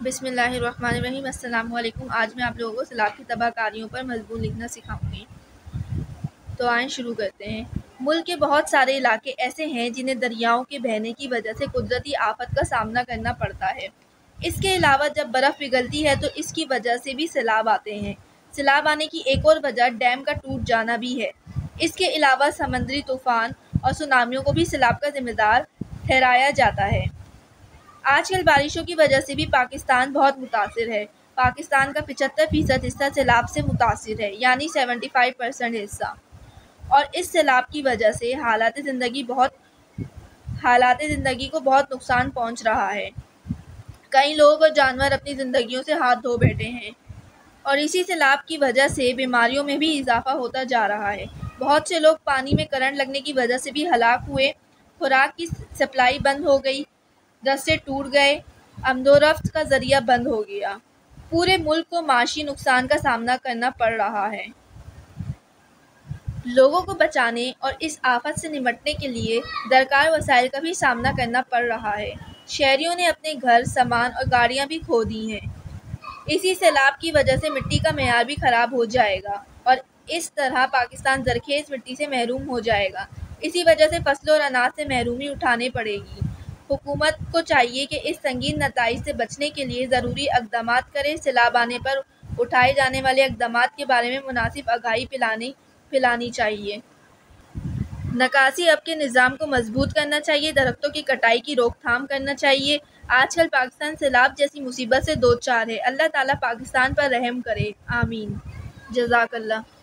بسم اللہ الرحمن الرحیم۔ السلام علیکم۔ آج میں آپ لوگوں کو سیلاب کی تباہ کاریوں پر مضمون لکھنا سکھاؤں گی۔ تو آئیں شروع کرتے ہیں۔ ملک کے بہت سارے علاقے ایسے ہیں جنہیں دریاؤں کے بہنے کی وجہ سے قدرتی آفت کا سامنا کرنا پڑتا ہے۔ اس کے علاوہ جب برف پگھلتی ہے تو اس کی وجہ سے بھی سیلاب آتے ہیں۔ سیلاب آنے کی ایک اور وجہ ڈیم کا ٹوٹ جانا بھی ہے۔ اس کے علاوہ سمندری طوفان اور سونامیوں کو بھی سیلاب کا ذمہ دار ٹھہرایا جاتا ہے۔ آج کل بارشوں کی وجہ سے بھی پاکستان بہت متاثر ہے۔ پاکستان کا 75% حصہ سیلاب سے متاثر ہے، یعنی 75% حصہ۔ اور اس سیلاب کی وجہ سے حالات زندگی کو بہت نقصان پہنچ رہا ہے۔ کئی لوگ اور جانور اپنی زندگیوں سے ہاتھ دھو بیٹھے ہیں اور اسی سیلاب کی وجہ سے بیماریوں میں بھی اضافہ ہوتا جا رہا ہے۔ بہت سے لوگ پانی میں کرنٹ لگنے کی وجہ سے بھی ہلاک ہوئے، خوراک کی سپلائی بند ہو گئی، راستے ٹوٹ گئے، آمد و رفت کا ذریعہ بند ہو گیا۔ پورے ملک کو معاشی نقصان کا سامنا کرنا پڑ رہا ہے۔ لوگوں کو بچانے اور اس آفت سے نمٹنے کے لیے درکار وسائل کا بھی سامنا کرنا پڑ رہا ہے۔ شہریوں نے اپنے گھر، سامان اور گاڑیاں بھی کھو دی ہیں۔ اسی سیلاب کی وجہ سے مٹی کا معیار بھی خراب ہو جائے گا اور اس طرح پاکستان زرخیز مٹی سے محروم ہو جائے گا۔ اسی وجہ سے فصلوں اور اناج سے محرومی اٹھانی پڑے گی۔ حکومت کو چاہیے کہ اس سنگین نتائج سے بچنے کے لیے ضروری اقدامات کرے۔ سیلاب آنے پر اٹھائے جانے والے اقدامات کے بارے میں مناسب آگاہی پھیلانی چاہیے۔ نکاسی آب کے نظام کو مضبوط کرنا چاہیے۔ درختوں کی کٹائی کی روک تھام کرنا چاہیے۔ آج کل پاکستان سیلاب جیسی مصیبت سے دوچار ہے۔ اللہ تعالیٰ پاکستان پر رحم کرے، آمین۔ جزاک اللہ۔